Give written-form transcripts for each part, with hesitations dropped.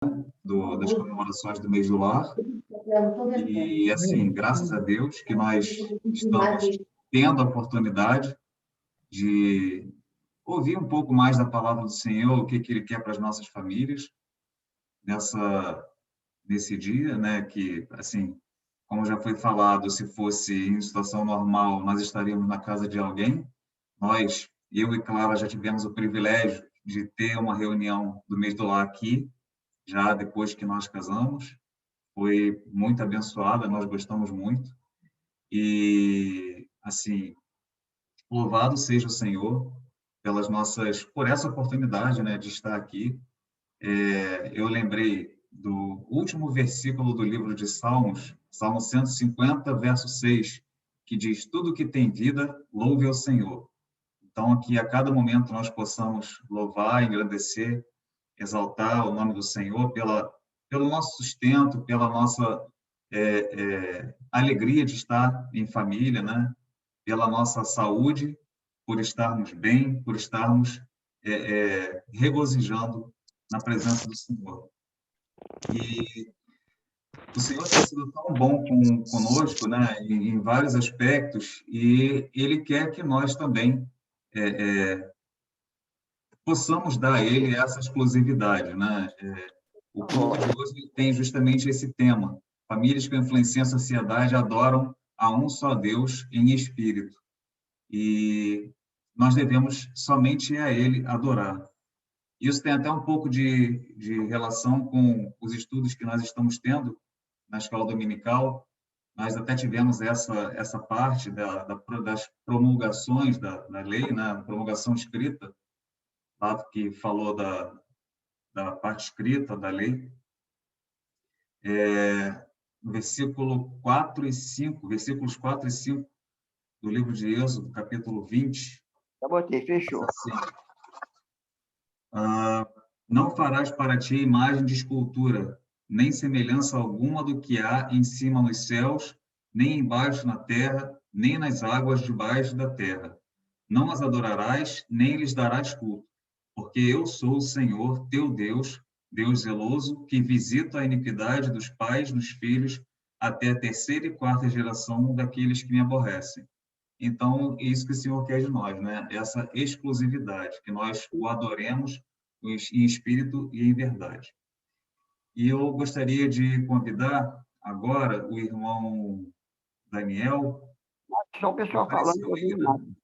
das comemorações do mês do lar. E, assim, graças a Deus que nós estamos tendo a oportunidade de ouvir um pouco mais da palavra do Senhor, o que Ele quer para as nossas famílias nesse dia, né? Que, assim, como já foi falado, se fosse em situação normal, nós estaríamos na casa de alguém. Eu e Clara, já tivemos o privilégio de ter uma reunião do mês do lar aqui, já depois que nós casamos. Foi muito abençoada, nós gostamos muito. E, assim, louvado seja o Senhor por essa oportunidade, né, de estar aqui. Eu lembrei do último versículo do livro de Salmos, Salmo 150, verso 6, que diz: tudo que tem vida, louve ao Senhor. Então, que a cada momento nós possamos louvar, engrandecer, exaltar o nome do Senhor pelo nosso sustento, pela nossa alegria de estar em família, né? Pela nossa saúde, por estarmos bem, por estarmos regozijando na presença do Senhor. E o Senhor tem sido tão bom conosco, né? Em vários aspectos, e Ele quer que nós também possamos dar a Ele essa exclusividade, né? O culto de hoje tem justamente esse tema. Famílias que influenciam a sociedade adoram a um só Deus em espírito. E nós devemos somente a Ele adorar. Isso tem até um pouco de relação com os estudos que nós estamos tendo na escola dominical. Nós até tivemos essa parte das promulgações da lei, né? A promulgação escrita, lá que falou da parte escrita da lei. Versículos 4 e 5 do livro de Êxodo, capítulo 20. Já botei, fechou. Assim, não farás para ti imagem de escultura, nem semelhança alguma do que há em cima nos céus, nem embaixo na terra, nem nas águas debaixo da terra. Não as adorarás, nem lhes darás culto, porque eu sou o Senhor, teu Deus, Deus zeloso, que visita a iniquidade dos pais nos filhos, até a terceira e quarta geração daqueles que me aborrecem. Então, é isso que o Senhor quer de nós, né? Essa exclusividade, que nós o adoremos em espírito e em verdade. E eu gostaria de convidar agora o irmão Daniel, Só o pessoal falando.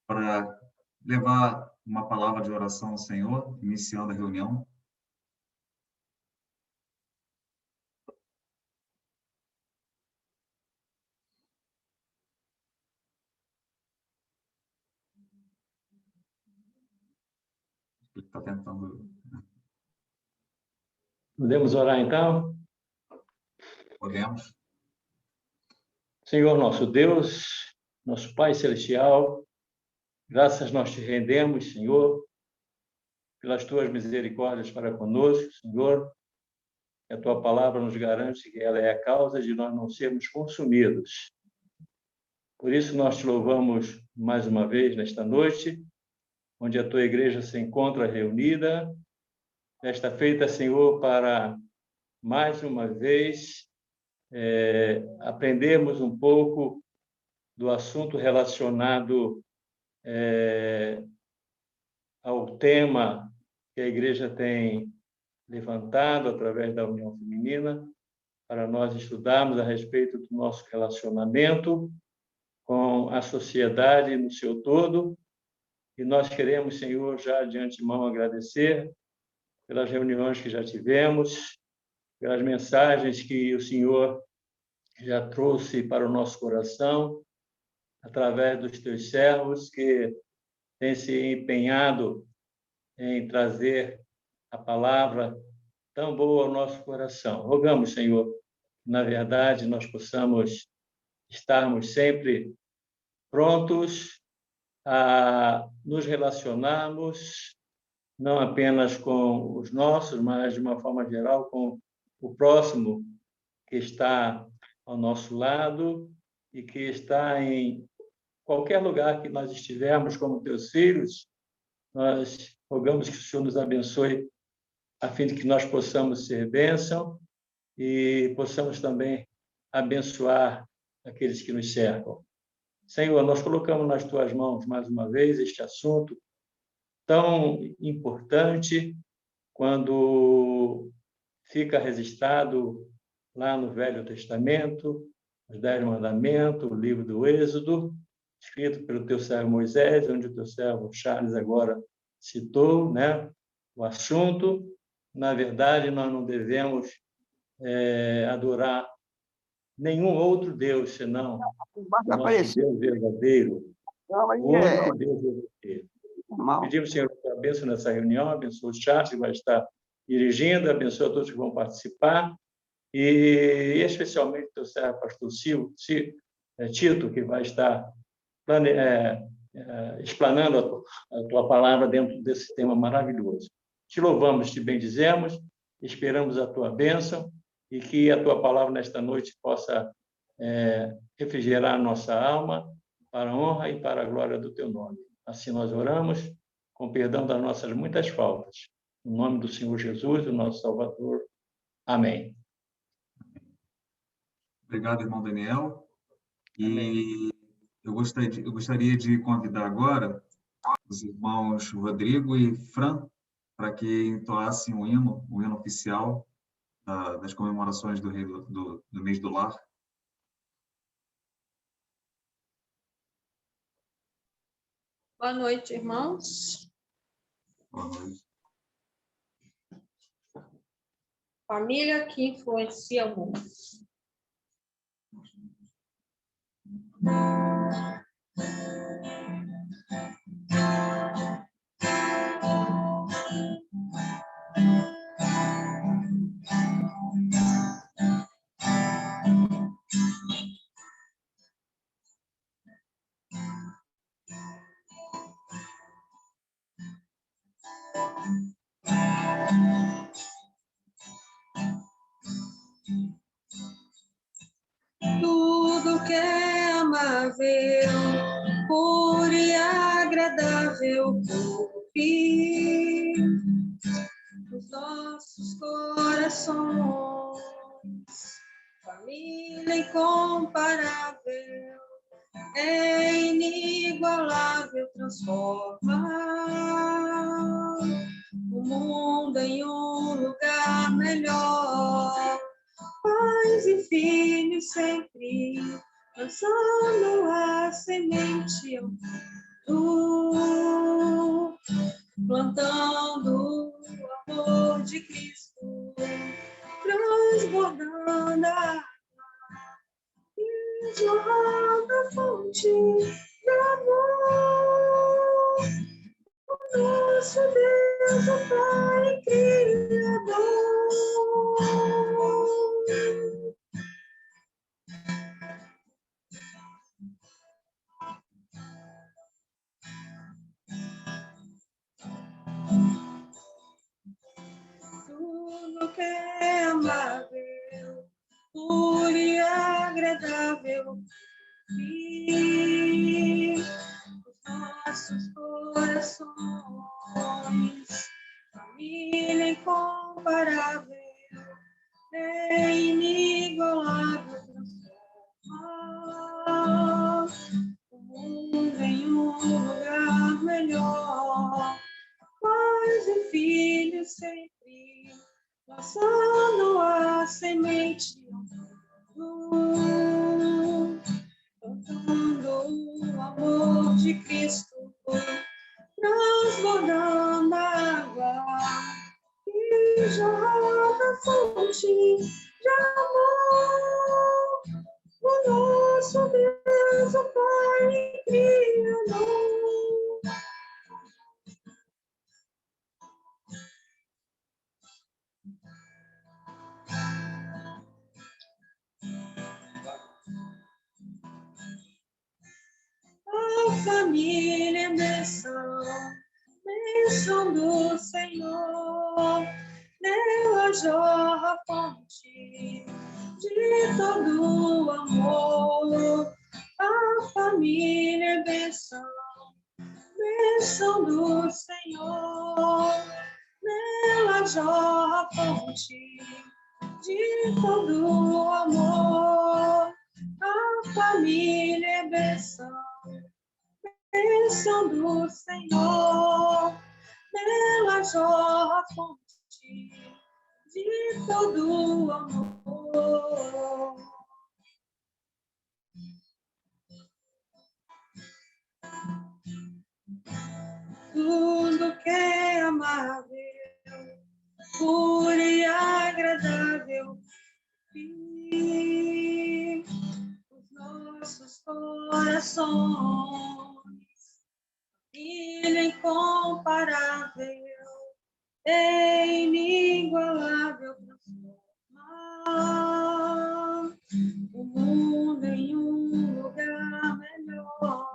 para levar uma palavra de oração ao Senhor, iniciando a reunião. Ele está tentando. Podemos orar, então? Podemos. Senhor nosso Deus, nosso Pai Celestial, graças nós te rendemos, Senhor, pelas tuas misericórdias para conosco, Senhor. A tua palavra nos garante que ela é a causa de nós não sermos consumidos. Por isso nós te louvamos mais uma vez nesta noite, onde a tua igreja se encontra reunida, esta feita, Senhor, para mais uma vez aprendermos um pouco do assunto relacionado ao tema que a igreja tem levantado através da União Feminina, para nós estudarmos a respeito do nosso relacionamento com a sociedade no seu todo. E nós queremos, Senhor, já de antemão agradecer pelas reuniões que já tivemos, pelas mensagens que o Senhor já trouxe para o nosso coração, através dos teus servos que têm se empenhado em trazer a palavra tão boa ao nosso coração. Rogamos, Senhor, que, na verdade, nós possamos estarmos sempre prontos a nos relacionarmos, não apenas com os nossos, mas, de uma forma geral, com o próximo que está ao nosso lado e que está em qualquer lugar que nós estivermos como teus filhos. Nós rogamos que o Senhor nos abençoe a fim de que nós possamos ser bênção e possamos também abençoar aqueles que nos cercam. Senhor, nós colocamos nas tuas mãos, mais uma vez, este assunto tão importante, quando fica registrado lá no Velho Testamento, os 10 Mandamentos, o livro do Êxodo, escrito pelo teu servo Moisés, onde o teu servo Charles agora citou, né, o assunto. Na verdade, nós não devemos adorar nenhum outro Deus, senão o nosso Deus verdadeiro, o único Deus verdadeiro. Pedimos, Senhor, que a bênção nessa reunião, abençoe o Charles, que vai estar dirigindo, abençoe a todos que vão participar, e especialmente o teu servo, pastor Tito, que vai estar explanando a tua palavra dentro desse tema maravilhoso. Te louvamos, te bendizemos, esperamos a tua bênção e que a tua palavra nesta noite possa refrigerar a nossa alma para a honra e para a glória do teu nome. Assim nós oramos, com perdão das nossas muitas faltas. Em nome do Senhor Jesus, o nosso Salvador. Amém. Obrigado, irmão Daniel. E eu gostaria de convidar agora os irmãos Rodrigo e Fran para que entoassem o hino oficial das comemorações do mês do lar. Boa noite, irmãos. Boa noite. Família que influencia o mundo. Tudo que é amável, puro e agradável ouvir nos nossos corações. Família incomparável, é inigualável, transforma o mundo em um lugar melhor. Pais e filhos sempre lançando a semente ao mundo, plantando o amor de Cristo, transbordando a água e jorrando a fonte de amor. O nosso Deus, o Pai Criador. Tudo que é amável, puro e agradável, e os nossos corações, família incomparável, é inigualável, transforma o mundo em um lugar melhor. Pais e filhos sempre lançando a semente ao mundo, plantando o amor de Cristo, transbordando a água e jorrando a fonte de amor. O nosso Deus, o Pai Criador. A família é bênção do Senhor, nela jorra a fonte de todo o amor. A família é bênção do Senhor, nela Nela jorra a fonte de todo amor. A família é bênção, bênção do Senhor. Nela jorra a fonte de todo amor. Tudo que é amável, puro e agradável, e os nossos corações, filho incomparável, inigualável, transformar o mundo em um lugar melhor.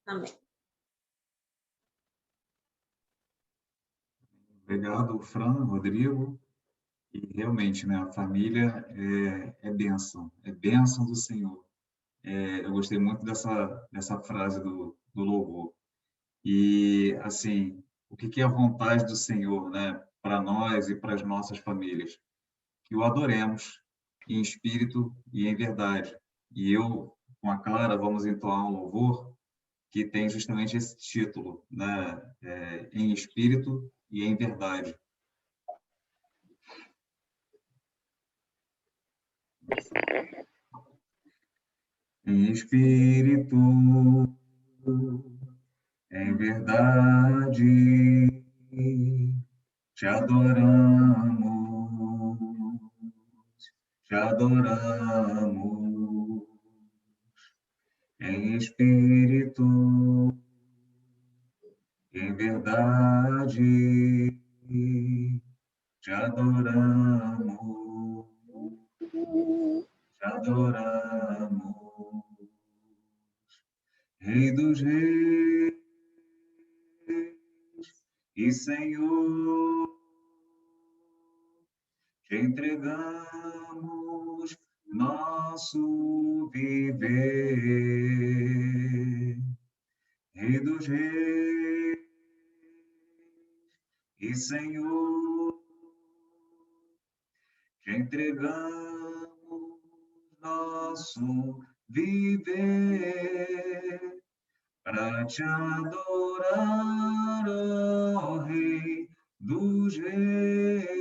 Amém. Obrigado, Fran, Rodrigo. E realmente, né, a família é bênção do Senhor. Eu gostei muito dessa frase do louvor. E, assim, o que é a vontade do Senhor, né, para nós e para as nossas famílias? Que o adoremos em espírito e em verdade. E eu, com a Clara, vamos entoar um louvor que tem justamente esse título, né, em espírito e em verdade. Em espírito, em verdade, te adoramos, te adoramos. Em espírito, em verdade, te adoramos, te adoramos. Rei dos reis e Senhor, te entregamos nosso viver. Rei dos reis e Senhor, te entregamos nosso viver para te adorar, ó Rei dos reis.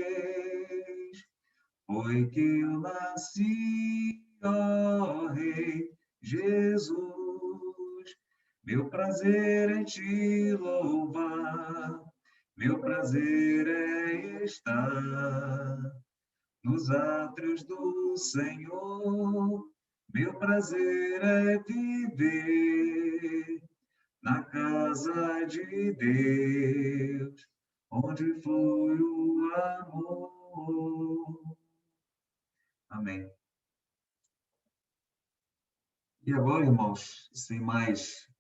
Foi que eu nasci, ó Rei Jesus, meu prazer é te louvar, meu prazer é estar nos átrios do Senhor, meu prazer é viver na casa de Deus, onde flui o amor. Amém. E agora, irmãos, sem mais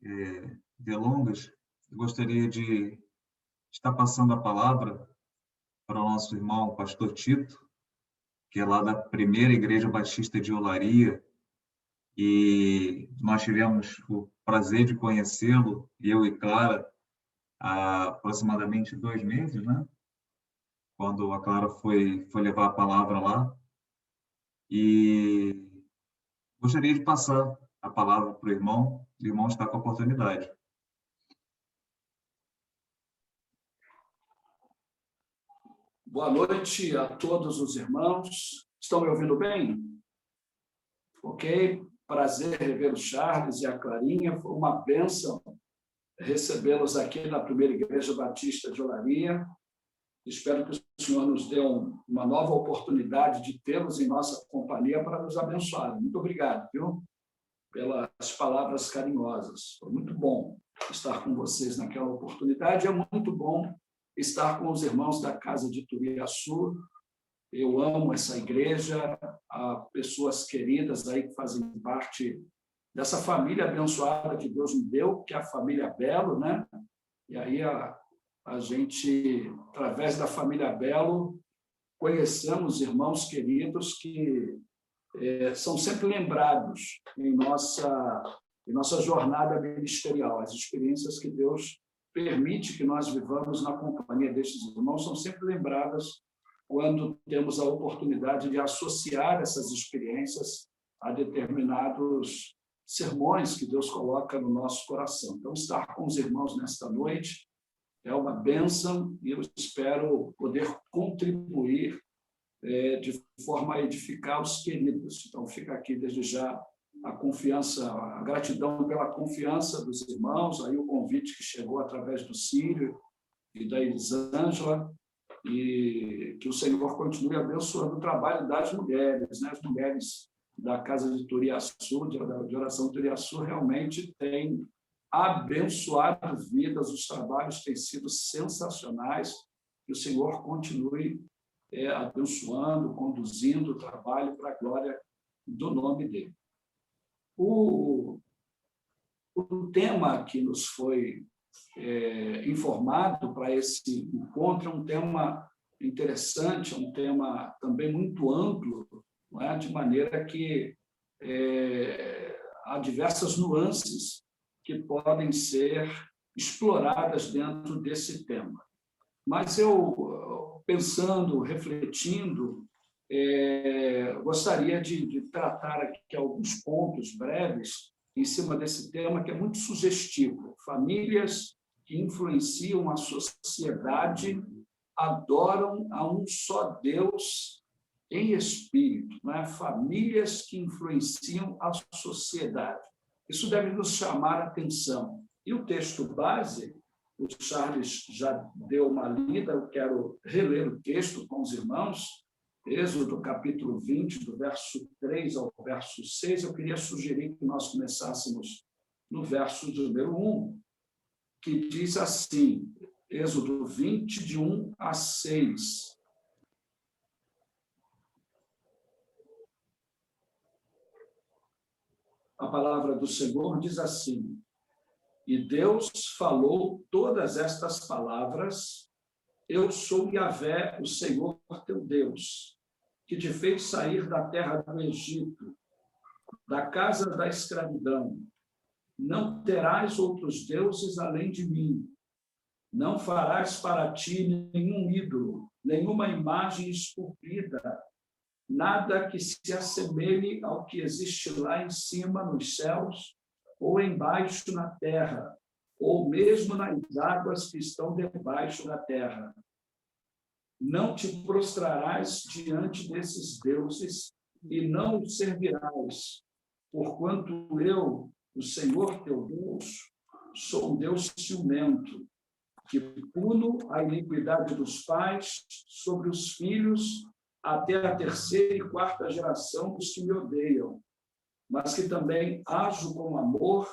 delongas, eu gostaria de estar passando a palavra para o nosso irmão pastor Tito, que é lá da Primeira Igreja Batista de Olaria, e nós tivemos o prazer de conhecê-lo, eu e Clara, há aproximadamente 2 meses, né? Quando a Clara foi levar a palavra lá, e gostaria de passar a palavra para o irmão está com a oportunidade. Boa noite a todos os irmãos. Estão me ouvindo bem? Ok. Prazer rever o Charles e a Clarinha. Foi uma bênção recebê-los aqui na Primeira Igreja Batista de Olaria. Espero que o Senhor nos dê uma nova oportunidade de tê-los em nossa companhia para nos abençoar. Muito obrigado, viu? Pelas palavras carinhosas. Foi muito bom estar com vocês naquela oportunidade. É muito bom estar com os irmãos da Casa de Turiaçu. Eu amo essa igreja, há pessoas queridas aí que fazem parte dessa família abençoada que Deus me deu, que é a família Belo, né? E aí a gente, através da família Belo, conhecemos irmãos queridos que são sempre lembrados em nossa jornada ministerial, as experiências que Deus permite que nós vivamos na companhia destes irmãos são sempre lembradas quando temos a oportunidade de associar essas experiências a determinados sermões que Deus coloca no nosso coração. Então, estar com os irmãos nesta noite é uma bênção e eu espero poder contribuir de forma a edificar os queridos. Então, fica aqui desde já a confiança, a gratidão pela confiança dos irmãos, aí o convite que chegou através do Círio e da Elisângela, e que o Senhor continue abençoando o trabalho das mulheres, né? As mulheres da Casa de Turiaçu, de Oração Turiaçu, realmente têm abençoado vidas, os trabalhos têm sido sensacionais, que o Senhor continue abençoando, conduzindo o trabalho para a glória do nome dele. O tema que nos foi informado para esse encontro é um tema interessante, é um tema também muito amplo, não é? De maneira que há diversas nuances que podem ser exploradas dentro desse tema. Mas eu, pensando, refletindo, gostaria de tratar aqui alguns pontos breves em cima desse tema que é muito sugestivo. Famílias que influenciam a sociedade adoram a um só Deus em espírito, não é? Famílias que influenciam a sociedade. Isso deve nos chamar a atenção. E o texto base, o Charles já deu uma lida, eu quero reler o texto com os irmãos, Êxodo, capítulo 20, do verso 3 ao verso 6. Eu queria sugerir que nós começássemos no verso número 1, que diz assim, Êxodo 20, de 1 a 6. A palavra do Senhor diz assim: E Deus falou todas estas palavras: Eu sou Yahvé, o Senhor teu Deus, que te fez sair da terra do Egito, da casa da escravidão. Não terás outros deuses além de mim. Não farás para ti nenhum ídolo, nenhuma imagem esculpida, nada que se assemelhe ao que existe lá em cima nos céus, ou embaixo na terra, ou mesmo nas águas que estão debaixo da terra. Não te prostrarás diante desses deuses e não os servirás, porquanto eu, o Senhor teu Deus, sou um Deus ciumento, que puno a iniquidade dos pais sobre os filhos até a 3ª e 4ª geração dos que me odeiam, mas que também ajo com amor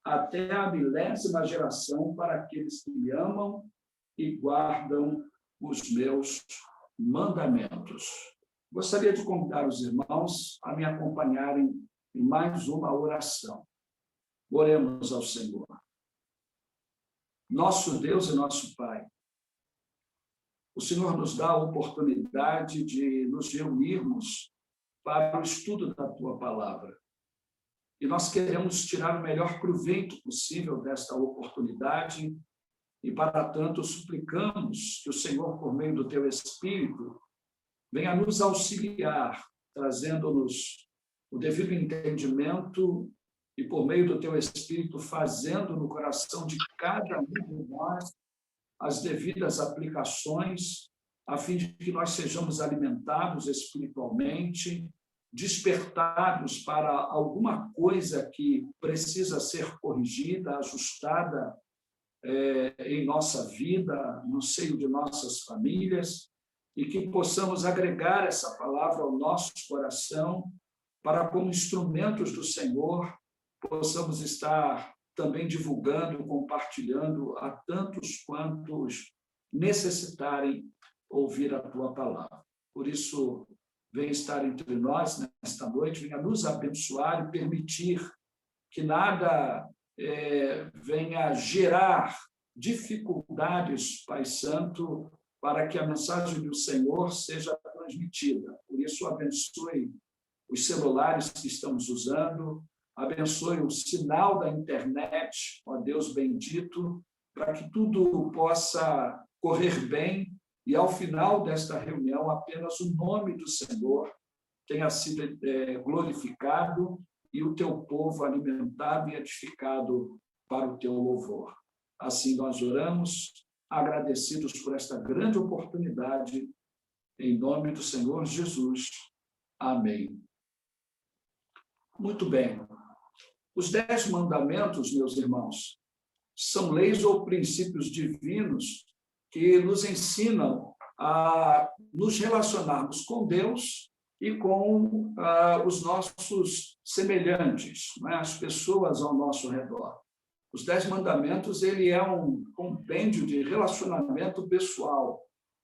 até a 1000ª geração para aqueles que me amam e guardam os meus mandamentos. Gostaria de convidar os irmãos a me acompanharem em mais uma oração. Oremos ao Senhor. Nosso Deus e nosso Pai, o Senhor nos dá a oportunidade de nos reunirmos para o estudo da Tua Palavra. E nós queremos tirar o melhor proveito possível desta oportunidade e, para tanto, suplicamos que o Senhor, por meio do Teu Espírito, venha nos auxiliar, trazendo-nos o devido entendimento e, por meio do Teu Espírito, fazendo no coração de cada um de nós as devidas aplicações, a fim de que nós sejamos alimentados espiritualmente, despertados para alguma coisa que precisa ser corrigida, ajustada em nossa vida, no seio de nossas famílias, e que possamos agregar essa palavra ao nosso coração para, como instrumentos do Senhor, possamos estar também divulgando, compartilhando a tantos quantos necessitarem ouvir a Tua palavra. Por isso, venha estar entre nós nesta noite, venha nos abençoar e permitir que nada venha gerar dificuldades, Pai Santo, para que a mensagem do Senhor seja transmitida. Por isso, abençoe os celulares que estamos usando, abençoe o sinal da internet, ó Deus bendito, para que tudo possa correr bem e, ao final desta reunião, apenas o nome do Senhor tenha sido glorificado e o teu povo alimentado e edificado para o teu louvor. Assim nós oramos, agradecidos por esta grande oportunidade, em nome do Senhor Jesus. Amém. Muito bem. Os 10 mandamentos, meus irmãos, são leis ou princípios divinos que nos ensinam a nos relacionarmos com Deus e com os nossos semelhantes, né? As pessoas ao nosso redor. Os 10 mandamentos, ele é um compêndio de relacionamento pessoal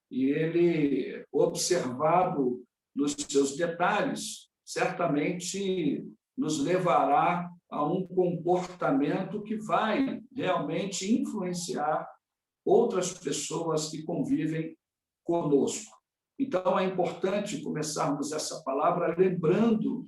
e ele, observado nos seus detalhes, certamente nos levará a um comportamento que vai realmente influenciar outras pessoas que convivem conosco. Então, é importante começarmos essa palavra lembrando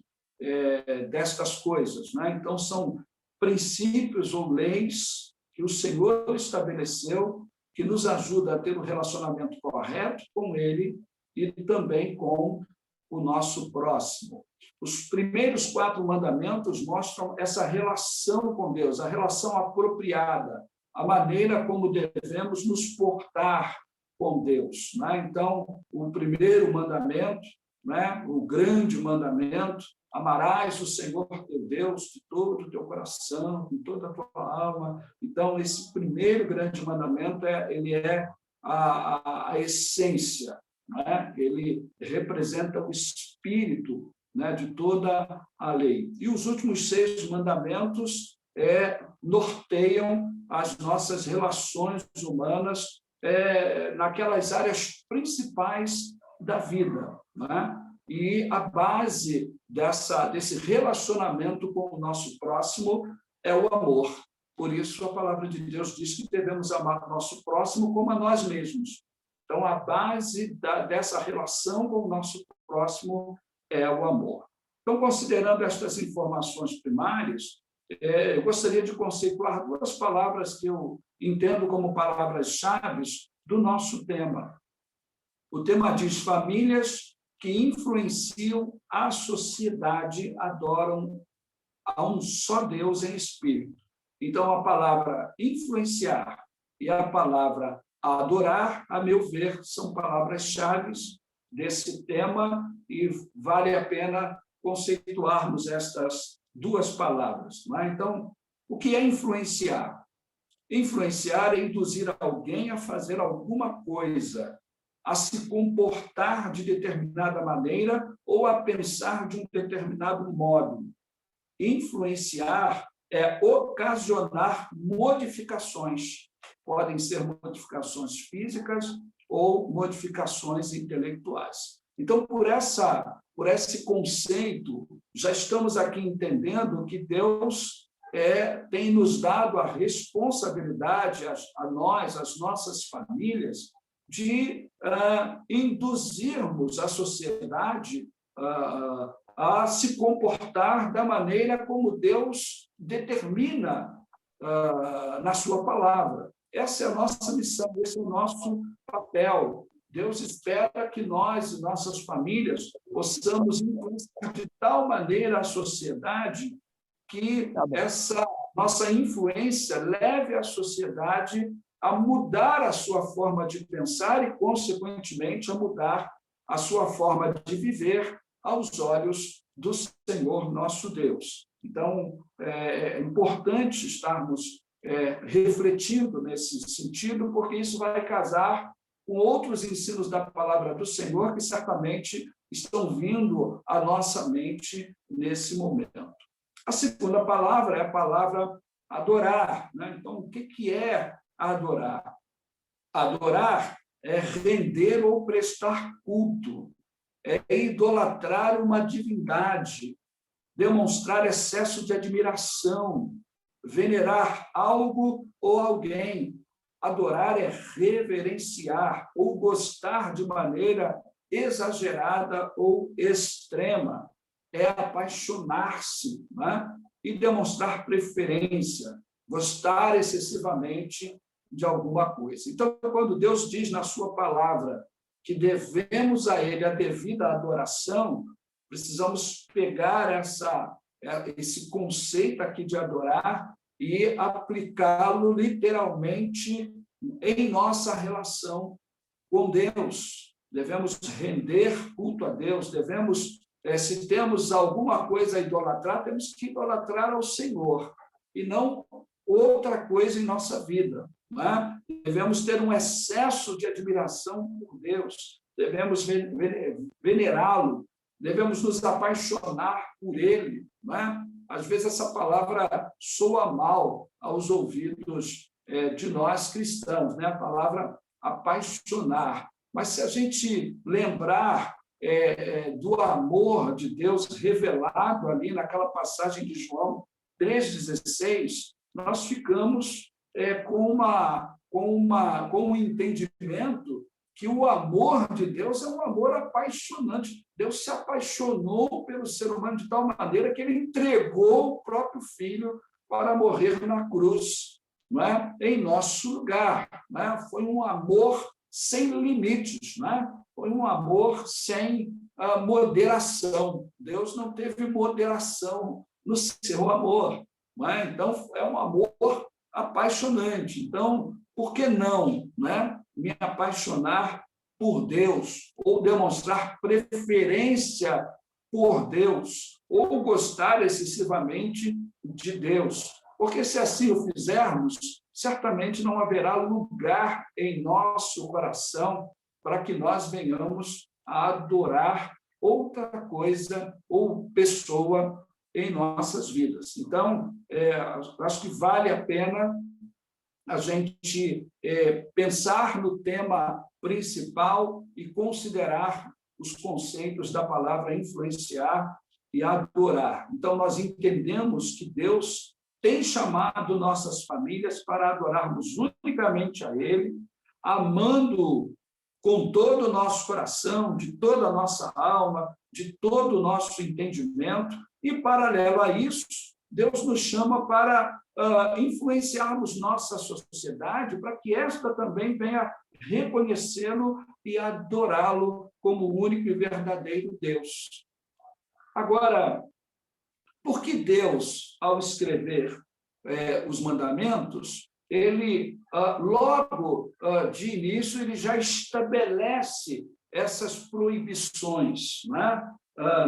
destas coisas, né? Então, são princípios ou leis que o Senhor estabeleceu que nos ajuda a ter um relacionamento correto com Ele e também com o nosso próximo. Os primeiros 4 mandamentos mostram essa relação com Deus, a relação apropriada, a maneira como devemos nos portar com Deus, né? Então, o primeiro mandamento, né, o grande mandamento, amarás o Senhor teu Deus de todo o teu coração, com toda a tua alma. Então, esse primeiro grande mandamento ele é a essência, né? Ele representa o espírito, né, de toda a lei. E os últimos 6 mandamentos norteiam as nossas relações humanas naquelas áreas principais da vida, né? E a base desse relacionamento com o nosso próximo é o amor. Por isso, a palavra de Deus diz que devemos amar o nosso próximo como a nós mesmos. Então, a base dessa relação com o nosso próximo é o amor. Então, considerando estas informações primárias, eu gostaria de conceituar 2 palavras que eu entendo como palavras-chave do nosso tema. O tema diz: famílias que influenciam a sociedade adoram a um só Deus em espírito. Então, a palavra influenciar e a palavra adorar, a meu ver, são palavras-chave desse tema e vale a pena conceituarmos estas 2 palavras, não é? Então, o que é influenciar? Influenciar é induzir alguém a fazer alguma coisa, a se comportar de determinada maneira ou a pensar de um determinado modo. Influenciar é ocasionar modificações. Podem ser modificações físicas ou modificações intelectuais. Então, por esse conceito, já estamos aqui entendendo que Deus tem nos dado a responsabilidade, a nós, as nossas famílias, de induzirmos a sociedade a se comportar da maneira como Deus determina na sua palavra. Essa é a nossa missão, esse é o nosso papel. Deus espera que nós e nossas famílias possamos influenciar de tal maneira a sociedade que essa nossa influência leve a sociedade a mudar a sua forma de pensar e, consequentemente, a mudar a sua forma de viver aos olhos do Senhor nosso Deus. Então, é importante estarmos refletindo nesse sentido, porque isso vai casar com outros ensinos da palavra do Senhor que certamente estão vindo à nossa mente nesse momento. A segunda palavra é a palavra adorar, né? Então, o que é adorar? Adorar é render ou prestar culto, é idolatrar uma divindade, demonstrar excesso de admiração, venerar algo ou alguém. Adorar é reverenciar ou gostar de maneira exagerada ou extrema. É apaixonar-se, né? E demonstrar preferência, gostar excessivamente de alguma coisa. Então, quando Deus diz na sua palavra que devemos a Ele a devida adoração, precisamos pegar esse conceito aqui de adorar e aplicá-lo literalmente em nossa relação com Deus. Devemos render culto a Deus, se temos alguma coisa a idolatrar, temos que idolatrar ao Senhor, e não outra coisa em nossa vida. Não é? Devemos ter um excesso de admiração por Deus, devemos venerá-lo, devemos nos apaixonar por Ele. Não é? Às vezes essa palavra soa mal aos ouvidos de nós cristãos, né? A palavra apaixonar. Mas se a gente lembrar do amor de Deus revelado ali naquela passagem de João 3,16, nós ficamos com um entendimento que o amor de Deus é um amor apaixonante. Deus se apaixonou pelo ser humano de tal maneira que ele entregou o próprio Filho para morrer na cruz, não é? Em nosso lugar. Não é? Foi um amor sem limites, não é? Foi um amor sem moderação. Deus não teve moderação no seu amor. Não é? Então, é um amor apaixonante. Então, por que não, né, me apaixonar por Deus, ou demonstrar preferência por Deus, ou gostar excessivamente de Deus? Porque se assim o fizermos, certamente não haverá lugar em nosso coração para que nós venhamos a adorar outra coisa ou pessoa em nossas vidas. Então, acho que vale a pena a gente pensar no tema principal e considerar os conceitos da palavra influenciar e adorar. Então, nós entendemos que Deus tem chamado nossas famílias para adorarmos unicamente a Ele, amando com todo o nosso coração, de toda a nossa alma, de todo o nosso entendimento, e, paralelo a isso, Deus nos chama para influenciarmos nossa sociedade para que esta também venha reconhecê-lo e adorá-lo como o único e verdadeiro Deus. Agora, por que Deus, ao escrever os mandamentos, ele, logo de início, ele já estabelece essas proibições, né?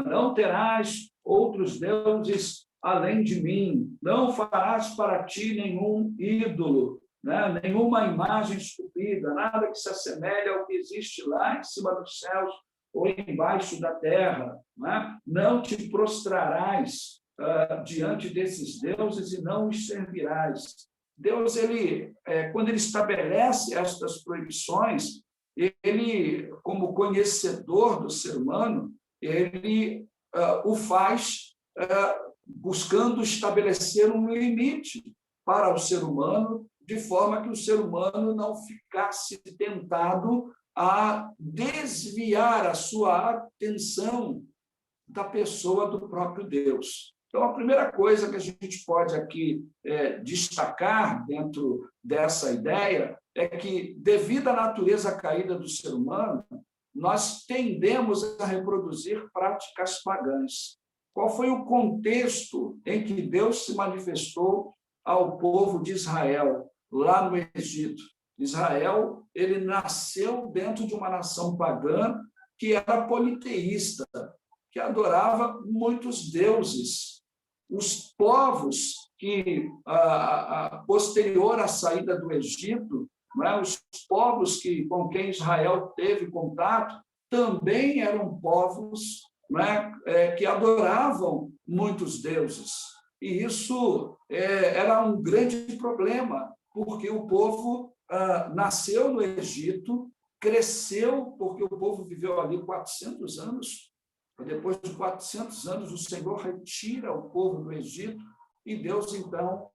Não terás outros deuses além de mim, não farás para ti nenhum ídolo, né? Nenhuma imagem esculpida, nada que se assemelhe ao que existe lá em cima dos céus ou embaixo da terra, né? Não te prostrarás diante desses deuses e não os servirás. Deus, quando ele estabelece estas proibições, ele, como conhecedor do ser humano, ele o faz buscando estabelecer um limite para o ser humano, de forma que o ser humano não ficasse tentado a desviar a sua atenção da pessoa do próprio Deus. Então, a primeira coisa que a gente pode aqui destacar dentro dessa ideia é que, devido à natureza caída do ser humano, nós tendemos a reproduzir práticas pagãs. Qual foi o contexto em que Deus se manifestou ao povo de Israel, lá no Egito? Israel, ele nasceu dentro de uma nação pagã que era politeísta, que adorava muitos deuses. Os povos que, posterior à saída do Egito, né, os povos com quem Israel teve contato, também eram povos, né, que adoravam muitos deuses. E isso era um grande problema, porque o povo nasceu no Egito, cresceu, porque o povo viveu ali 400 anos, depois de 400 anos, o Senhor retira o povo do Egito e Deus, então,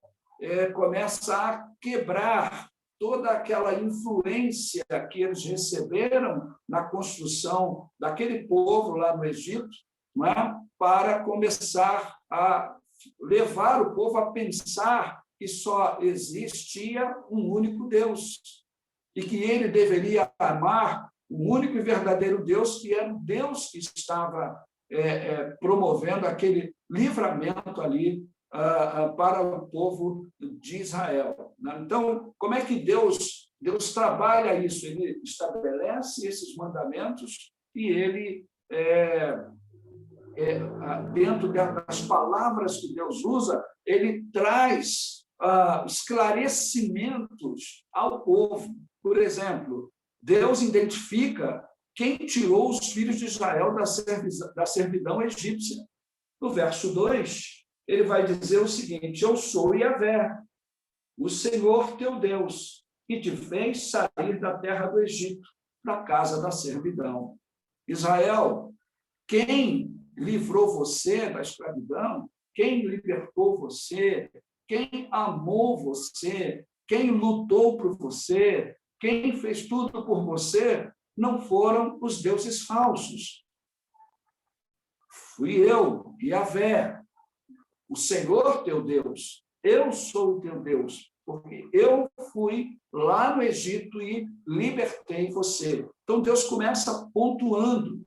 começa a quebrar toda aquela influência que eles receberam na construção daquele povo lá no Egito, não é? Para começar a levar o povo a pensar que só existia um único Deus e que ele deveria amar o único e verdadeiro Deus, que era o Deus que estava promovendo aquele livramento ali para o povo de Israel. Então, como é que Deus trabalha isso? Ele estabelece esses mandamentos e ele, dentro das palavras que Deus usa, ele traz esclarecimentos ao povo. Por exemplo, Deus identifica quem tirou os filhos de Israel da servidão egípcia. No verso 2, ele vai dizer o seguinte: eu sou Yahvé, o Senhor teu Deus, que te fez sair da terra do Egito, da casa da servidão. Israel, quem livrou você da escravidão, quem libertou você, quem amou você, quem lutou por você, quem fez tudo por você, não foram os deuses falsos. Fui eu, Yahvé, o Senhor teu Deus. Eu sou o teu Deus, porque eu fui lá no Egito e libertei você. Então, Deus começa pontuando.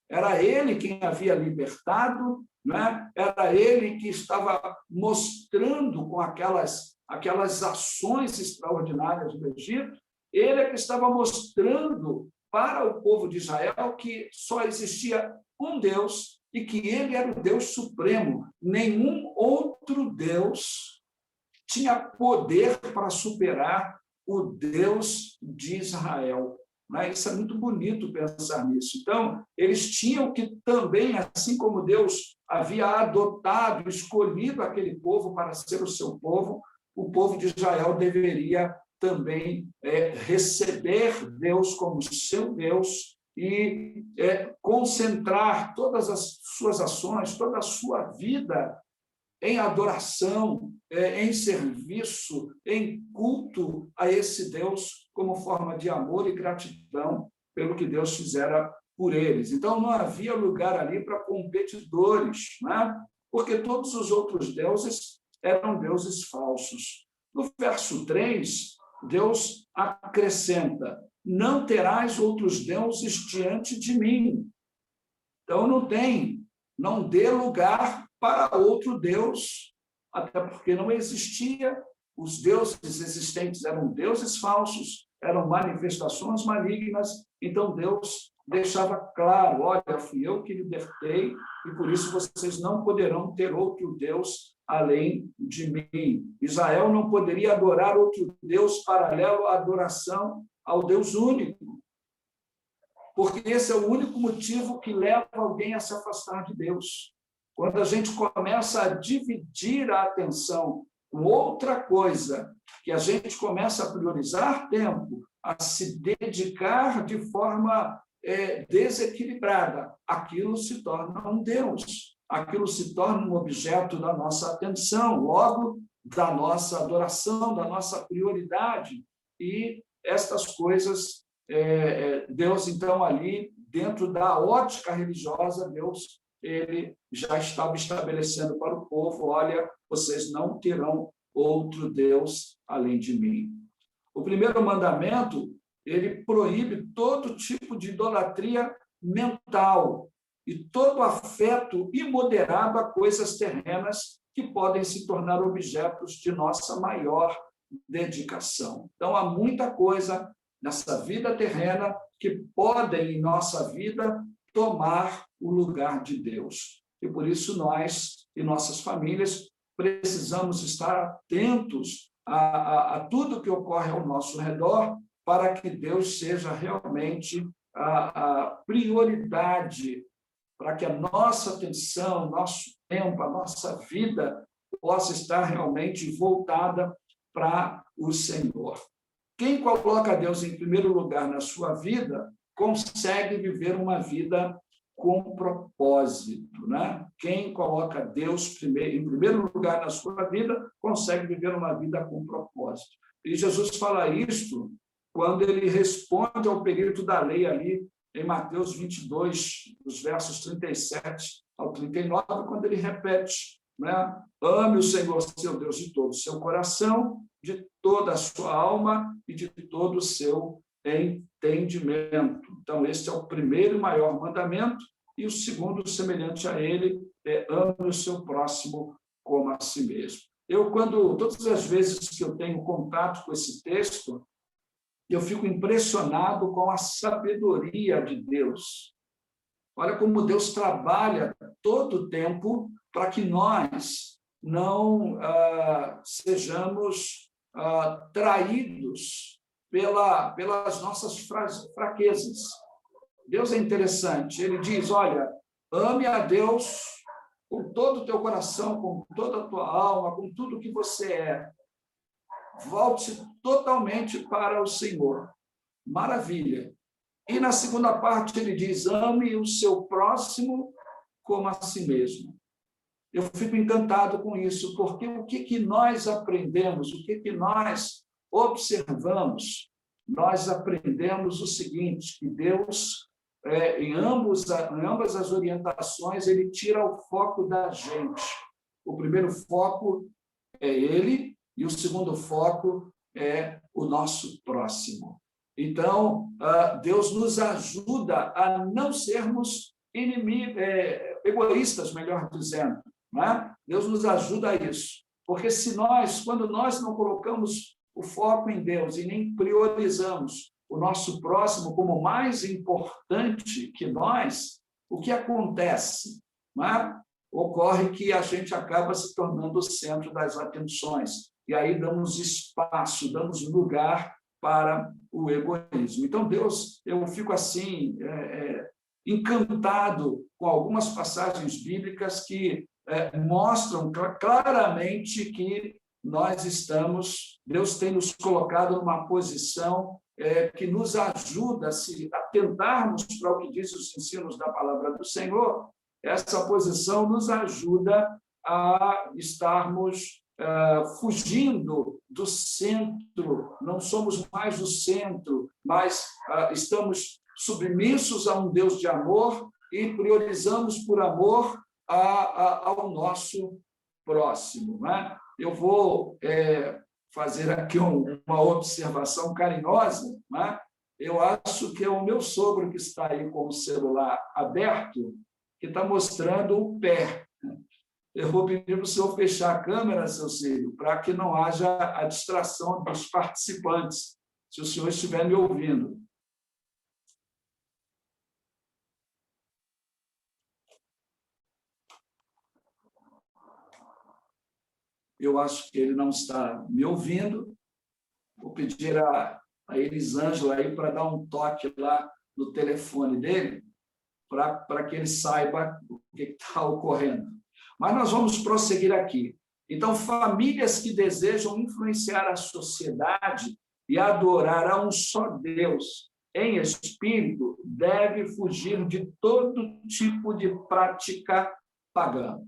Era ele quem havia libertado, né? Era ele que estava mostrando com aquelas ações extraordinárias do Egito. Ele é que estava mostrando para o povo de Israel que só existia um Deus e que ele era o Deus supremo. Nenhum outro Deus tinha poder para superar o Deus de Israel. Isso é muito bonito pensar nisso. Então, eles tinham que também, assim como Deus havia adotado, escolhido aquele povo para ser o seu povo, o povo de Israel deveria também receber Deus como seu Deus e concentrar todas as suas ações, toda a sua vida em adoração, em serviço, em culto a esse Deus como forma de amor e gratidão pelo que Deus fizera por eles. Então, não havia lugar ali para competidores, né? Porque todos os outros deuses eram deuses falsos. No verso 3, Deus acrescenta: não terás outros deuses diante de mim. Então, não dê lugar para outro Deus, até porque não existia. Os deuses existentes eram deuses falsos, eram manifestações malignas. Então, Deus deixava claro: olha, fui eu que libertei, e por isso vocês não poderão ter outro Deus além de mim. Israel não poderia adorar outro Deus paralelo à adoração ao Deus único, porque esse é o único motivo que leva alguém a se afastar de Deus. Quando a gente começa a dividir a atenção com outra coisa, que a gente começa a priorizar tempo, a se dedicar de forma desequilibrada, aquilo se torna um Deus, aquilo se torna um objeto da nossa atenção, logo da nossa adoração, da nossa prioridade. E estas coisas, Deus, então, ali, dentro da ótica religiosa, Deus, ele já estava estabelecendo para o povo: olha, vocês não terão outro Deus além de mim. O primeiro mandamento, ele proíbe todo tipo de idolatria mental e todo afeto imoderado a coisas terrenas que podem se tornar objetos de nossa maior dedicação. Então, há muita coisa nessa vida terrena que podem, em nossa vida, tomar o lugar de Deus. E por isso nós e nossas famílias precisamos estar atentos a tudo que ocorre ao nosso redor, para que Deus seja realmente a prioridade, para que a nossa atenção, nosso tempo, a nossa vida possa estar realmente voltada para o Senhor. Quem coloca Deus em primeiro lugar na sua vida consegue viver uma vida com propósito, né? Quem coloca Deus em primeiro lugar na sua vida consegue viver uma vida com propósito. E Jesus fala isto quando ele responde ao perito da lei ali em Mateus 22, os versos 37 ao 39, quando ele repete: né? Ame o Senhor, seu Deus, de todo o seu coração, de toda a sua alma e de todo o seu entendimento. Então, esse é o primeiro e maior mandamento, e o segundo, semelhante a ele, é ame o seu próximo como a si mesmo. Todas as vezes que eu tenho contato com esse texto, eu fico impressionado com a sabedoria de Deus. Olha como Deus trabalha todo o tempo para que nós não sejamos traídos pelas nossas fraquezas. Deus é interessante. Ele diz, olha, ame a Deus com todo o teu coração, com toda a tua alma, com tudo que você é. Volte-se totalmente para o Senhor. Maravilha. E na segunda parte ele diz, ame o seu próximo como a si mesmo. Eu fico encantado com isso, porque o que nós aprendemos, o que nós observamos? Nós aprendemos o seguinte, que Deus, em ambas as orientações, ele tira o foco da gente. O primeiro foco é ele, e o segundo foco é o nosso próximo. Então, Deus nos ajuda a não sermos egoístas, melhor dizendo. Não é? Deus nos ajuda a isso. Porque quando nós não colocamos o foco em Deus e nem priorizamos o nosso próximo como mais importante que nós, o que acontece? Não é? Ocorre que a gente acaba se tornando o centro das atenções. E aí damos espaço, damos lugar para o egoísmo. Então, Deus, eu fico assim, encantado com algumas passagens bíblicas que mostram claramente que Deus tem nos colocado numa posição que nos ajuda a atentarmos para o que diz os ensinos da palavra do Senhor. Essa posição nos ajuda a estarmos fugindo do centro, não somos mais o centro, mas estamos submissos a um Deus de amor e priorizamos por amor ao nosso próximo. Né? Eu vou fazer aqui uma observação carinhosa. Né? Eu acho que é o meu sogro que está aí com o celular aberto, que está mostrando o pé. Eu vou pedir para o senhor fechar a câmera, seu Círio, para que não haja a distração dos participantes, se o senhor estiver me ouvindo. Eu acho que ele não está me ouvindo. Vou pedir a Elisângela aí para dar um toque lá no telefone dele, para que ele saiba o que está ocorrendo. Mas nós vamos prosseguir aqui. Então, famílias que desejam influenciar a sociedade e adorar a um só Deus em espírito devem fugir de todo tipo de prática pagã.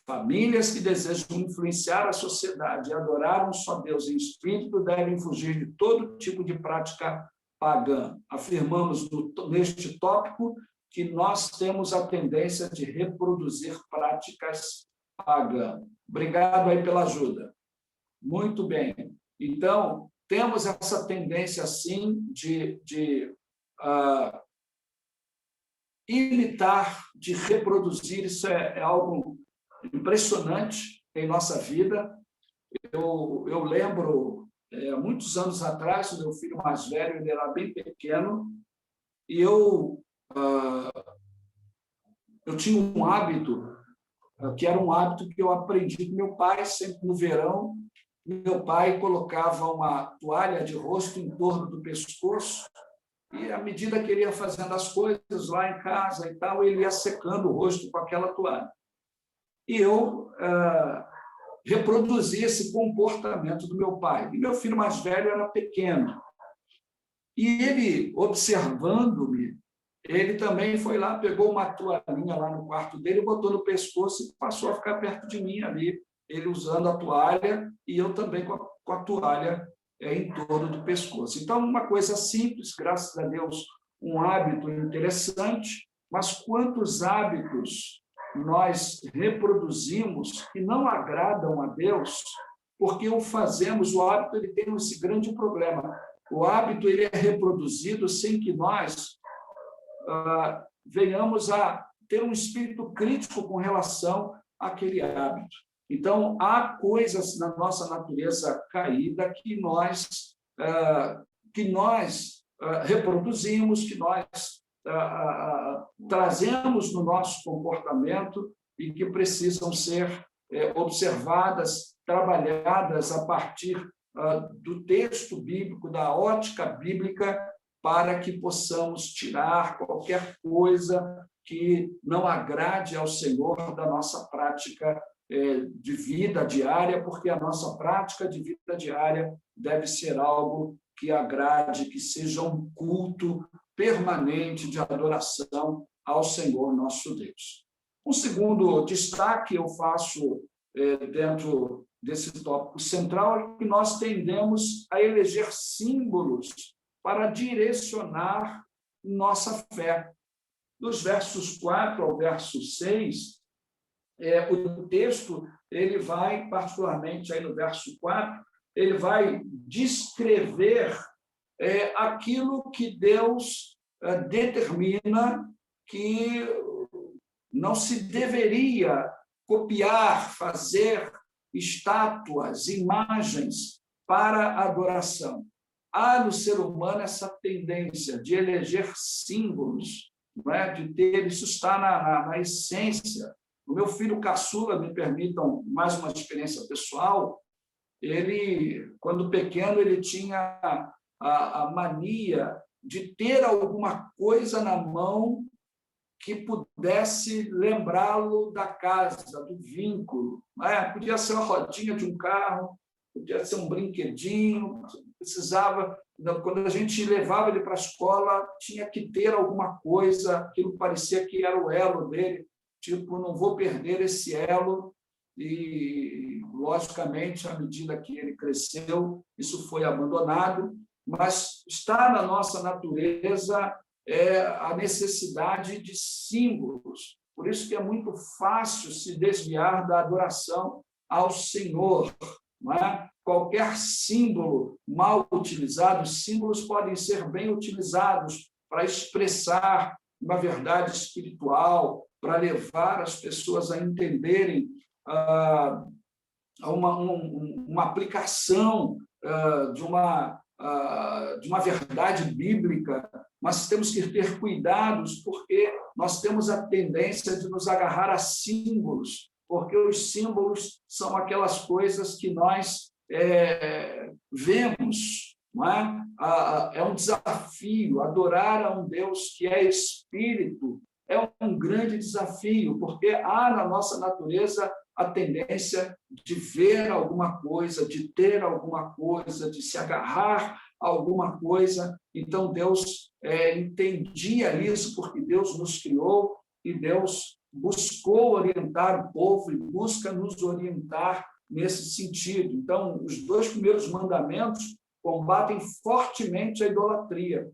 Famílias que desejam influenciar a sociedade e adorar um só Deus em espírito devem fugir de todo tipo de prática pagã. Afirmamos neste tópico que nós temos a tendência de reproduzir práticas pagãs. Obrigado aí pela ajuda. Muito bem. Então, temos essa tendência, sim, de imitar, de reproduzir. Isso é algo impressionante em nossa vida. Eu lembro, muitos anos atrás, o meu filho mais velho, ele era bem pequeno, e eu tinha um hábito, que era um hábito que eu aprendi com meu pai, sempre no verão. Meu pai colocava uma toalha de rosto em torno do pescoço, e, à medida que ele ia fazendo as coisas lá em casa e tal, ele ia secando o rosto com aquela toalha. E eu reproduzi esse comportamento do meu pai. E meu filho mais velho era pequeno. E ele, observando-me, ele também foi lá, pegou uma toalhinha lá no quarto dele, botou no pescoço e passou a ficar perto de mim ali, ele usando a toalha e eu também com a toalha em torno do pescoço. Então, uma coisa simples, graças a Deus, um hábito interessante, mas quantos hábitos nós reproduzimos que não agradam a Deus, porque o fazemos, o hábito ele tem esse grande problema. O hábito ele é reproduzido sem que nós venhamos a ter um espírito crítico com relação àquele hábito. Então, há coisas na nossa natureza caída que nós reproduzimos, que nós trazemos no nosso comportamento e que precisam ser observadas, trabalhadas a partir do texto bíblico, da ótica bíblica, para que possamos tirar qualquer coisa que não agrade ao Senhor da nossa prática de vida diária, porque a nossa prática de vida diária deve ser algo que agrade, que seja um culto permanente de adoração ao Senhor nosso Deus. Um segundo destaque eu faço dentro desse tópico central é que nós tendemos a eleger símbolos para direcionar nossa fé. Dos versos 4 ao verso 6, o texto ele vai, particularmente aí no verso 4, ele vai descrever aquilo que Deus determina que não se deveria copiar, fazer estátuas, imagens para adoração. Há no ser humano essa tendência de eleger símbolos, não é? De ter, isso está na essência. O meu filho caçula, me permitam mais uma experiência pessoal, ele, quando pequeno, ele tinha a mania de ter alguma coisa na mão que pudesse lembrá-lo da casa, do vínculo. Podia ser uma rodinha de um carro, podia ser um brinquedinho, precisava... Quando a gente levava ele para a escola, tinha que ter alguma coisa, aquilo parecia que era o elo dele, tipo, não vou perder esse elo. E, logicamente, à medida que ele cresceu, isso foi abandonado, mas está na nossa natureza a necessidade de símbolos. Por isso que é muito fácil se desviar da adoração ao Senhor. Não é? Qualquer símbolo mal utilizado, símbolos podem ser bem utilizados para expressar uma verdade espiritual, para levar as pessoas a entenderem uma aplicação de uma verdade bíblica, mas temos que ter cuidados, porque nós temos a tendência de nos agarrar a símbolos, porque os símbolos são aquelas coisas que nós vemos. Não é? É um desafio, adorar a um Deus que é Espírito é um grande desafio, porque há na nossa natureza a tendência de ver alguma coisa, de ter alguma coisa, de se agarrar a alguma coisa. Então, Deus entendia isso, porque Deus nos criou e Deus buscou orientar o povo e busca nos orientar nesse sentido. Então, os 2 primeiros mandamentos combatem fortemente a idolatria.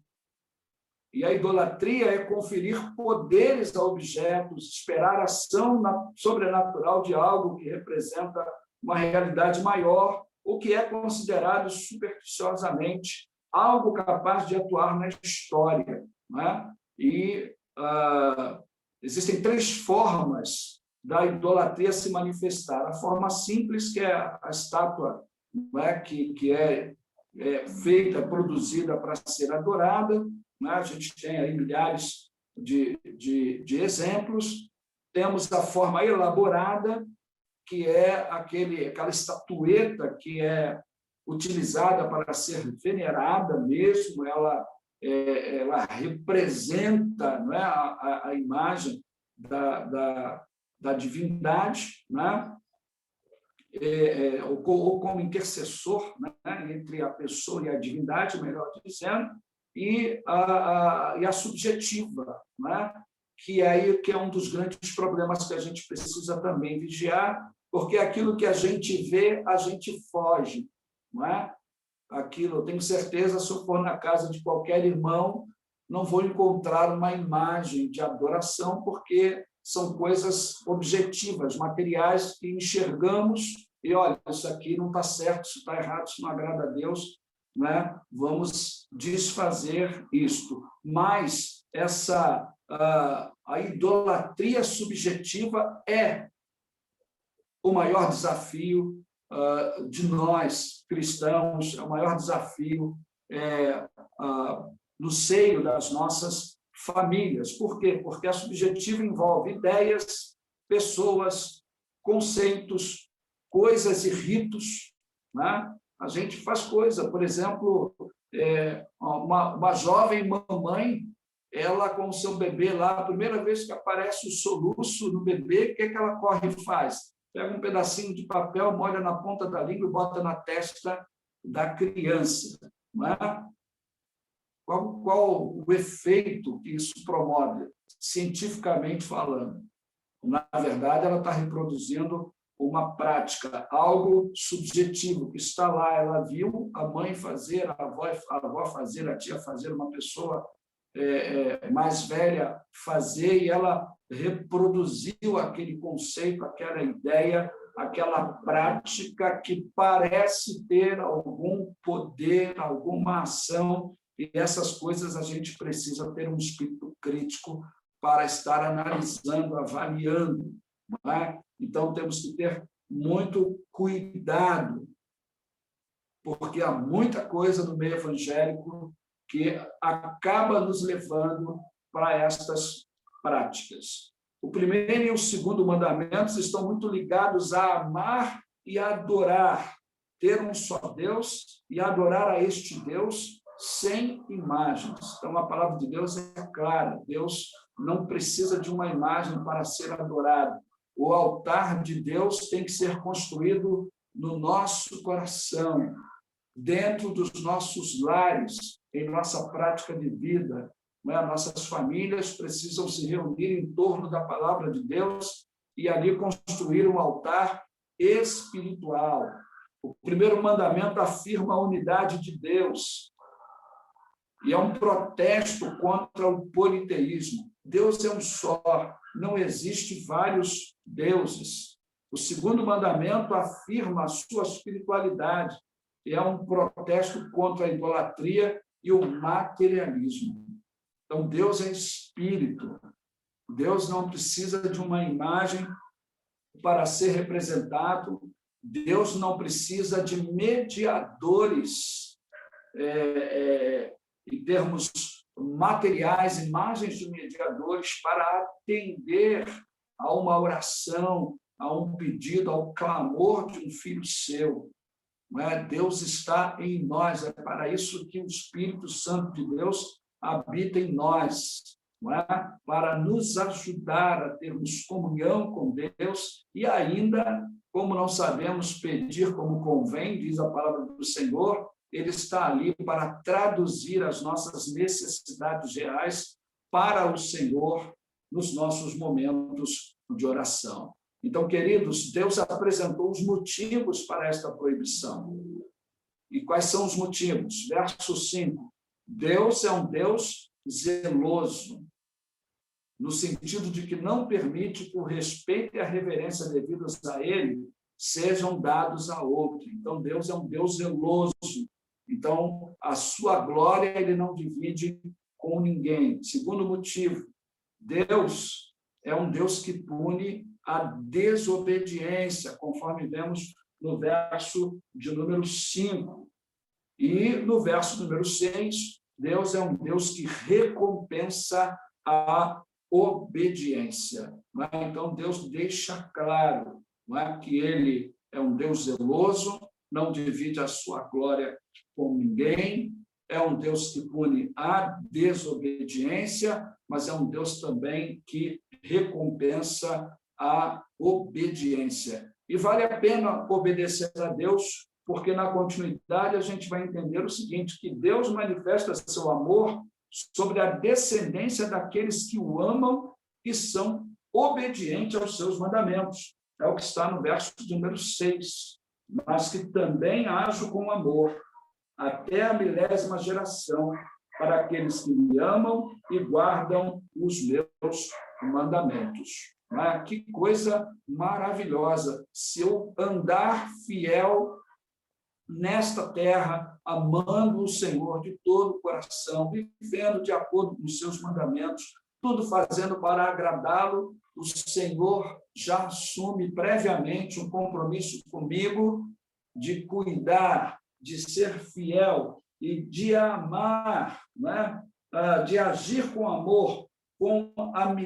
E a idolatria é conferir poderes a objetos, esperar ação sobrenatural de algo que representa uma realidade maior, ou que é considerado supersticiosamente algo capaz de atuar na história. Não é? E existem 3 formas da idolatria se manifestar. A forma simples, que é a estátua, não é? que é feita, produzida para ser adorada. A gente tem aí milhares de exemplos. Temos a forma elaborada, que é aquela estatueta que é utilizada para ser venerada mesmo, ela representa, não é, a imagem da divindade, né? Ou como intercessor, né? Entre a pessoa e a divindade, melhor dizendo, e a subjetiva, né? Que é um dos grandes problemas que a gente precisa também vigiar, porque aquilo que a gente vê, a gente foge, não é? Aquilo, eu tenho certeza, se eu for na casa de qualquer irmão, não vou encontrar uma imagem de adoração, porque são coisas objetivas, materiais que enxergamos e, olha, isso aqui não está certo, isso está errado, isso não agrada a Deus, né? Vamos desfazer isto. Mas a idolatria subjetiva é o maior desafio de nós, cristãos, é o maior desafio no seio das nossas famílias. Por quê? Porque a subjetiva envolve ideias, pessoas, conceitos, coisas e ritos, né? A gente faz coisa, por exemplo, uma jovem mamãe, ela com o seu bebê lá, a primeira vez que aparece o soluço no bebê, o que ela corre e faz? Pega um pedacinho de papel, molha na ponta da língua e bota na testa da criança. Não é? Qual o efeito que isso promove, cientificamente falando? Na verdade, ela está reproduzindo uma prática, algo subjetivo, que está lá, ela viu a mãe fazer, a avó fazer, a tia fazer, uma pessoa mais velha fazer, e ela reproduziu aquele conceito, aquela ideia, aquela prática que parece ter algum poder, alguma ação, e essas coisas a gente precisa ter um espírito crítico para estar analisando, avaliando, não é? Então, temos que ter muito cuidado, porque há muita coisa no meio evangélico que acaba nos levando para estas práticas. O primeiro e o segundo mandamentos estão muito ligados a amar e a adorar, ter um só Deus e adorar a este Deus sem imagens. Então, a palavra de Deus é clara, Deus não precisa de uma imagem para ser adorado. O altar de Deus tem que ser construído no nosso coração, dentro dos nossos lares, em nossa prática de vida. Nossas famílias precisam se reunir em torno da palavra de Deus e ali construir um altar espiritual. O primeiro mandamento afirma a unidade de Deus e é um protesto contra o politeísmo. Deus é um só, não existe vários deuses. O segundo mandamento afirma a sua espiritualidade e é um protesto contra a idolatria e o materialismo. Então, Deus é espírito. Deus não precisa de uma imagem para ser representado. Deus não precisa de mediadores em termos materiais, imagens de mediadores para atender a uma oração, a um pedido, ao clamor de um filho seu. Não é? Deus está em nós, é para isso que o Espírito Santo de Deus habita em nós, não é? Para nos ajudar a termos comunhão com Deus e ainda, como não sabemos pedir como convém, diz a palavra do Senhor, Ele está ali para traduzir as nossas necessidades reais para o Senhor nos nossos momentos de oração. Então, queridos, Deus apresentou os motivos para esta proibição. E quais são os motivos? Verso 5. Deus é um Deus zeloso, no sentido de que não permite que o respeito e a reverência devidos a Ele sejam dados a outro. Então, Deus é um Deus zeloso. Então, a sua glória Ele não divide com ninguém. Segundo motivo, Deus é um Deus que pune a desobediência, conforme vemos no verso de número 5. E no verso número 6, Deus é um Deus que recompensa a obediência. Então, Deus deixa claro que Ele é um Deus zeloso, não divide a sua glória com ninguém, é um Deus que pune a desobediência, mas é um Deus também que recompensa a obediência. E vale a pena obedecer a Deus, porque na continuidade a gente vai entender o seguinte, que Deus manifesta seu amor sobre a descendência daqueles que o amam e são obedientes aos seus mandamentos. É o que está no verso de número 6. Mas que também ajo com amor até a 1000ª geração para aqueles que me amam e guardam os meus mandamentos. né? Que coisa maravilhosa! Se eu andar fiel nesta terra, amando o Senhor de todo o coração, vivendo de acordo com os seus mandamentos, tudo fazendo para agradá-lo, o Senhor já assume previamente um compromisso comigo de cuidar, de ser fiel e de amar, né? De agir com amor,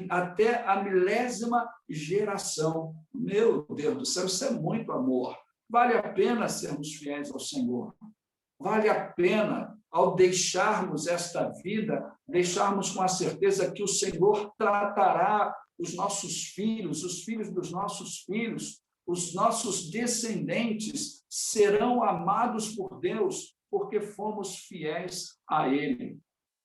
até a milésima geração. Meu Deus do céu, isso é muito amor. Vale a pena sermos fiéis ao Senhor. Vale a pena, ao deixarmos esta vida, deixarmos com a certeza que o Senhor tratará os nossos filhos, os filhos dos nossos filhos, os nossos descendentes serão amados por Deus, porque fomos fiéis a Ele.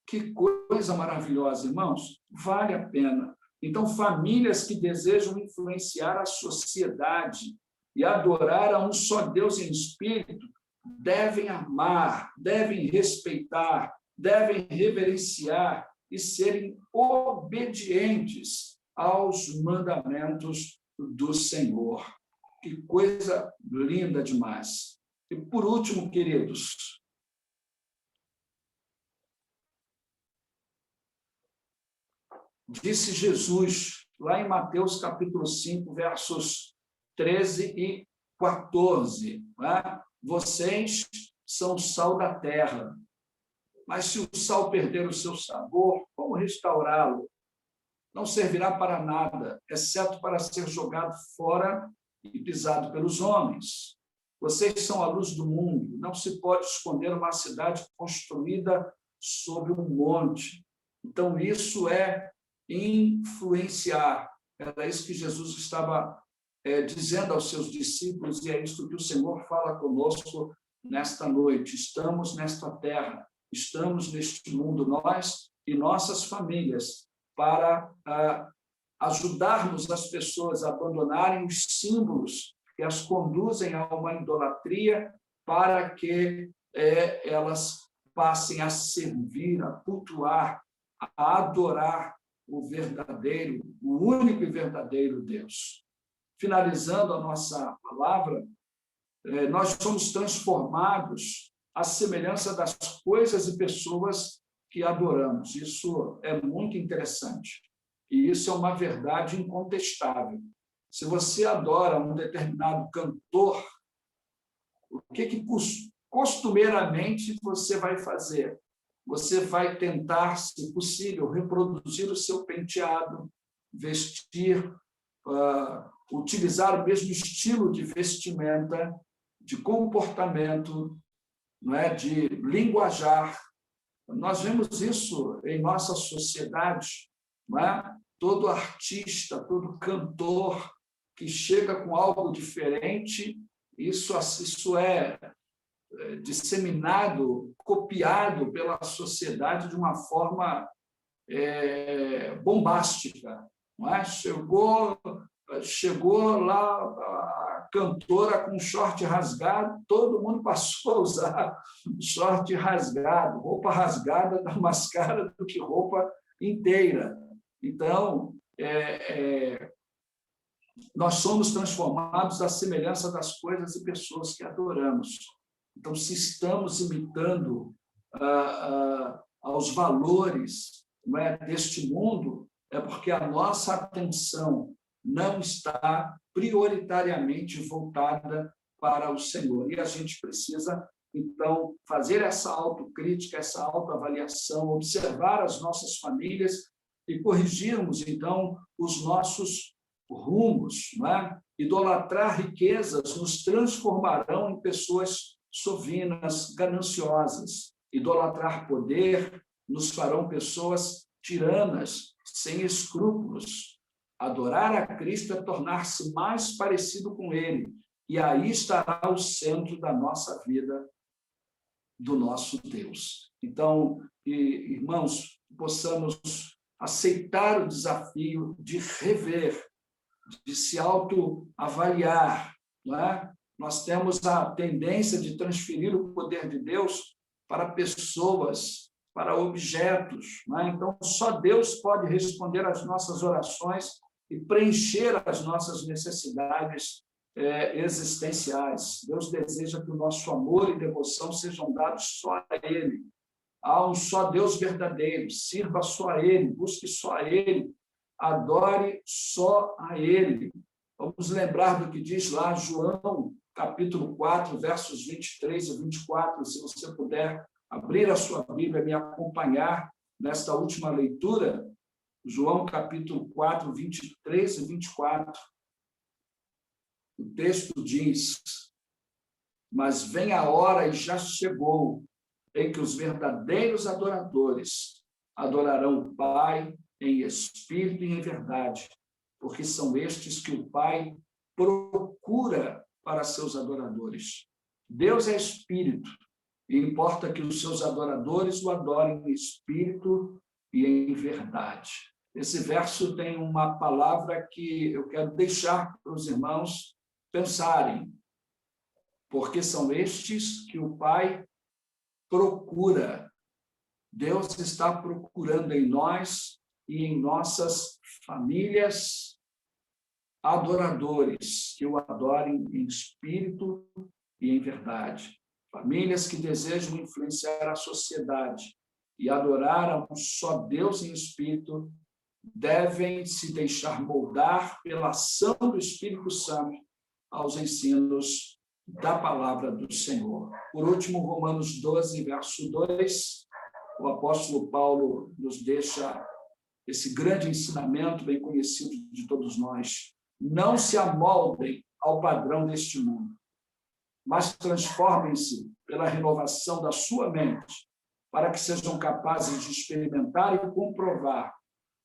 Que coisa maravilhosa, irmãos! Vale a pena. Então, famílias que desejam influenciar a sociedade e adorar a um só Deus em espírito, devem amar, devem respeitar, devem reverenciar e serem obedientes aos mandamentos do Senhor. Que coisa linda demais! E, por último, queridos, disse Jesus, lá em Mateus capítulo 5, versos 13 e 14, né? Vocês são o sal da terra, mas se o sal perder o seu sabor, como restaurá-lo? Não servirá para nada, exceto para ser jogado fora e pisado pelos homens. Vocês são a luz do mundo, não se pode esconder uma cidade construída sobre um monte. Então, isso é influenciar. Era isso que Jesus estava dizendo aos seus discípulos, e é isso que o Senhor fala conosco nesta noite. Estamos nesta terra, estamos neste mundo, nós e nossas famílias, para ajudarmos as pessoas a abandonarem os símbolos que as conduzem a uma idolatria, para que elas passem a servir, a cultuar, a adorar o verdadeiro, o único e verdadeiro Deus. Finalizando a nossa palavra, nós somos transformados à semelhança das coisas e pessoas que adoramos. Isso é muito interessante. E isso é uma verdade incontestável. Se você adora um determinado cantor, o que costumeiramente você vai fazer? Você vai tentar, se possível, reproduzir o seu penteado, vestir, utilizar o mesmo estilo de vestimenta, de comportamento, não é? De linguajar. Nós vemos isso em nossa sociedade, não é? Todo artista, todo cantor que chega com algo diferente, isso é disseminado, copiado pela sociedade de uma forma bombástica, não é? Chegou lá a cantora com short rasgado, todo mundo passou a usar short rasgado, roupa rasgada dá mais cara do que roupa inteira. Então, nós somos transformados à semelhança das coisas e pessoas que adoramos. Então, se estamos imitando aos valores, não é, deste mundo, é porque a nossa atenção não está prioritariamente voltada para o Senhor. E a gente precisa, então, fazer essa autocrítica, essa autoavaliação, observar as nossas famílias e corrigirmos, então, os nossos rumos, não é? Idolatrar riquezas nos transformarão em pessoas sovinas, gananciosas. Idolatrar poder nos farão pessoas tiranas, sem escrúpulos. Adorar a Cristo é tornar-se mais parecido com Ele, e aí estará o centro da nossa vida, do nosso Deus. Então, irmãos, possamos aceitar o desafio de rever, de se autoavaliar, não é? Nós temos a tendência de transferir o poder de Deus para pessoas, para objetos, não é? Então, só Deus pode responder às nossas orações e preencher as nossas necessidades existenciais. Deus deseja que o nosso amor e devoção sejam dados só a Ele. Há um só Deus verdadeiro, sirva só a Ele, busque só a Ele, adore só a Ele. Vamos lembrar do que diz lá João, capítulo 4, versos 23 e 24, se você puder abrir a sua Bíblia e me acompanhar nesta última leitura, João, capítulo 4, 23 e 24. O texto diz: mas vem a hora e já chegou, em que os verdadeiros adoradores adorarão o Pai em espírito e em verdade, porque são estes que o Pai procura para seus adoradores. Deus é espírito, e importa que os seus adoradores o adorem em espírito e em verdade. Esse verso tem uma palavra que eu quero deixar para os irmãos pensarem, porque são estes que o Pai procura. Deus está procurando em nós e em nossas famílias adoradores que o adorem em espírito e em verdade. Famílias que desejam influenciar a sociedade e adorar a um só Deus em espírito devem se deixar moldar pela ação do Espírito Santo aos ensinos da palavra do Senhor. Por último, Romanos 12, verso 2, o apóstolo Paulo nos deixa esse grande ensinamento bem conhecido de todos nós. Não se amoldem ao padrão deste mundo, mas transformem-se pela renovação da sua mente, para que sejam capazes de experimentar e comprovar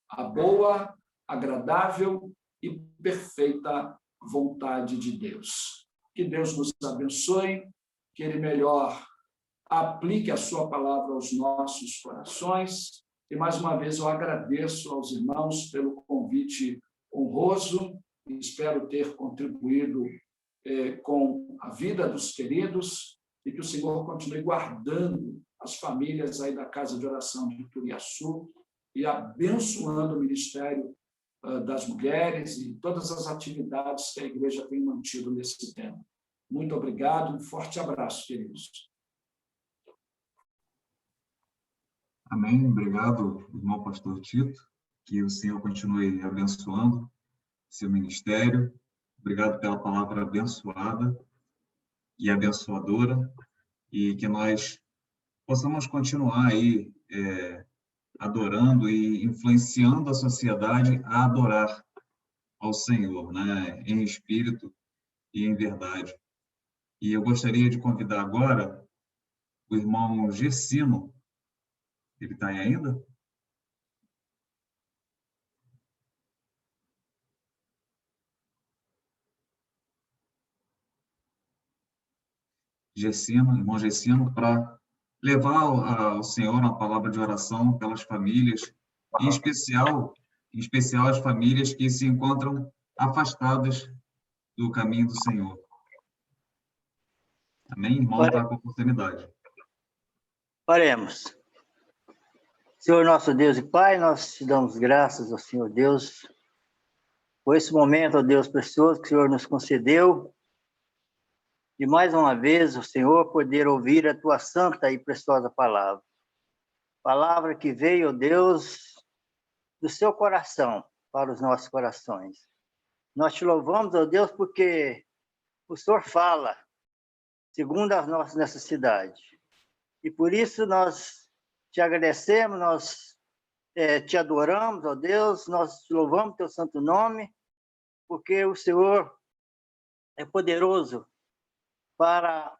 a boa, agradável e perfeita vontade de Deus. Que Deus nos abençoe, que Ele melhor aplique a sua palavra aos nossos corações. E, mais uma vez, eu agradeço aos irmãos pelo convite honroso e espero ter contribuído com a vida dos queridos e que o Senhor continue guardando as famílias aí da Casa de Oração de Turiaçu e abençoando o ministério das mulheres e todas as atividades que a igreja tem mantido nesse tempo. Muito obrigado, um forte abraço, queridos. Amém. Obrigado, irmão pastor Tito. Que o Senhor continue abençoando seu ministério. Obrigado pela palavra abençoada e abençoadora, e que nós possamos continuar aí adorando e influenciando a sociedade a adorar ao Senhor, né, em espírito e em verdade. E eu gostaria de convidar agora o irmão Gersino. Ele está aí ainda? Irmão Gersino, para levar ao Senhor uma palavra de oração pelas famílias, em especial as famílias que se encontram afastadas do caminho do Senhor. Amém? Irmão, está com oportunidade. Oremos. Senhor nosso Deus e Pai, nós te damos graças ao Senhor Deus por esse momento, ó Deus precioso, que o Senhor nos concedeu, e mais uma vez, o Senhor, poder ouvir a tua santa e preciosa palavra. Palavra que veio, ó Deus, do seu coração para os nossos corações. Nós te louvamos, ó Deus, porque o Senhor fala segundo as nossas necessidades. E por isso nós te agradecemos, nós te adoramos, ó Deus, nós te louvamos teu santo nome, porque o Senhor é poderoso para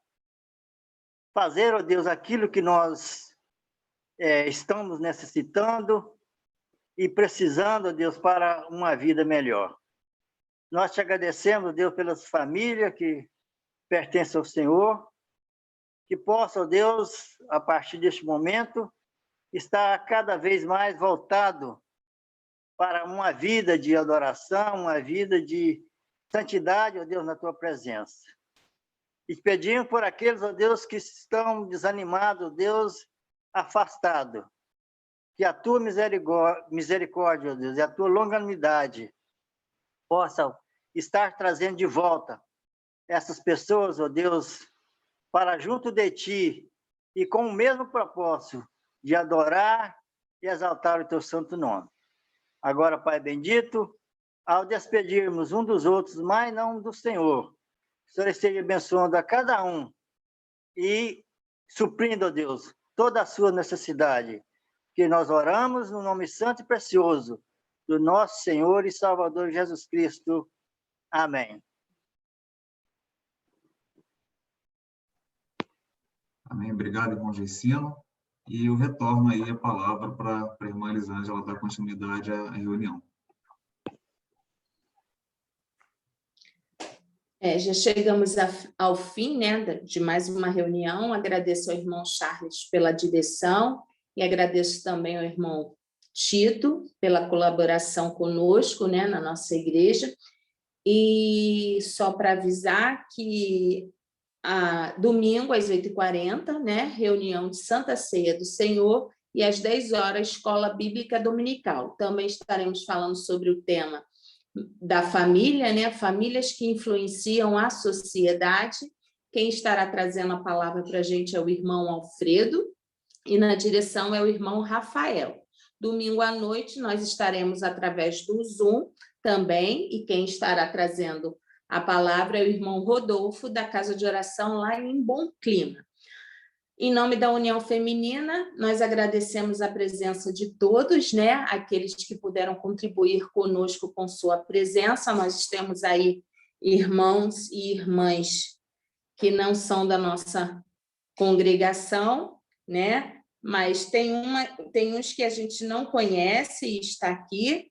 fazer, ó Deus, aquilo que nós estamos necessitando e precisando, ó Deus, para uma vida melhor. Nós te agradecemos, ó Deus, pelas famílias que pertencem ao Senhor, que possa, ó Deus, a partir deste momento, estar cada vez mais voltado para uma vida de adoração, uma vida de santidade, ó Deus, na tua presença. E pedimos por aqueles, ó Deus, que estão desanimados, ó Deus, afastados, que a tua misericórdia, ó Deus, e a tua longanimidade possa estar trazendo de volta essas pessoas, ó Deus, para junto de Ti e com o mesmo propósito de adorar e exaltar o Teu santo nome. Agora, Pai bendito, ao despedirmos um dos outros, mas não do Senhor, o Senhor esteja abençoando a cada um e suprindo, ó Deus, toda a sua necessidade, que nós oramos no nome santo e precioso do nosso Senhor e Salvador Jesus Cristo. Amém. Amém. Obrigado, irmão Gersino. E eu retorno aí a palavra para a irmã Elisângela dar continuidade à reunião. Já chegamos ao fim, né, de mais uma reunião. Agradeço ao irmão Charles pela direção e agradeço também ao irmão Tito pela colaboração conosco, né, na nossa igreja. E só para avisar que domingo, às 8h40, né, reunião de Santa Ceia do Senhor, e às 10h, Escola Bíblica Dominical. Também estaremos falando sobre o tema da família, né, famílias que influenciam a sociedade. Quem estará trazendo a palavra para a gente é o irmão Alfredo, e na direção é o irmão Rafael. Domingo à noite, nós estaremos através do Zoom também, e quem estará trazendo a palavra é o irmão Rodolfo, da Casa de Oração, lá em Bom Clima. Em nome da União Feminina, nós agradecemos a presença de todos, né? Aqueles que puderam contribuir conosco com sua presença. Nós temos aí irmãos e irmãs que não são da nossa congregação, né? Mas tem uns que a gente não conhece e está aqui.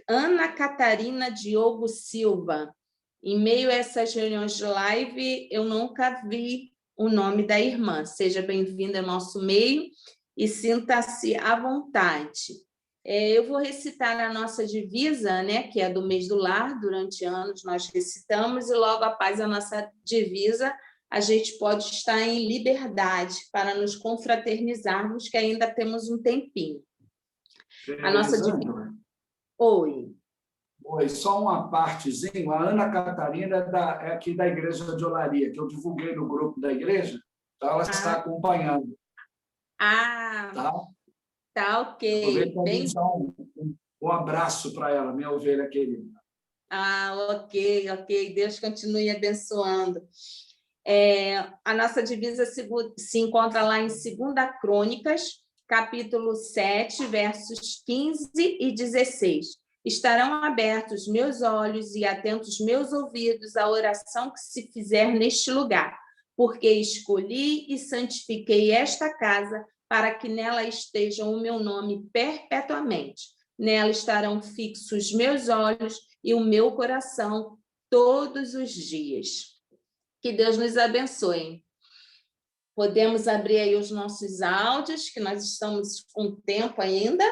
Ana Catarina Diogo Silva. Em meio a essas reuniões de live, eu nunca vi o nome da irmã. Seja bem-vinda ao nosso meio e sinta-se à vontade. Eu vou recitar a nossa divisa, né, que é do mês do lar. Durante anos nós recitamos, e logo após a nossa divisa, a gente pode estar em liberdade para nos confraternizarmos, que ainda temos um tempinho. A nossa divisa... Oi. Oi, só uma partezinha. A Ana Catarina é aqui da Igreja de Olaria, que eu divulguei no grupo da igreja, então ela está acompanhando. Tá ok. Bem... Um abraço para ela, minha ovelha querida. Ok. Deus continue abençoando. A nossa divisa se encontra lá em 2 Crônicas, capítulo 7, versos 15 e 16. Estarão abertos meus olhos e atentos meus ouvidos à oração que se fizer neste lugar, porque escolhi e santifiquei esta casa para que nela esteja o meu nome perpetuamente. Nela estarão fixos meus olhos e o meu coração todos os dias. Que Deus nos abençoe. Podemos abrir aí os nossos áudios, que nós estamos com tempo ainda.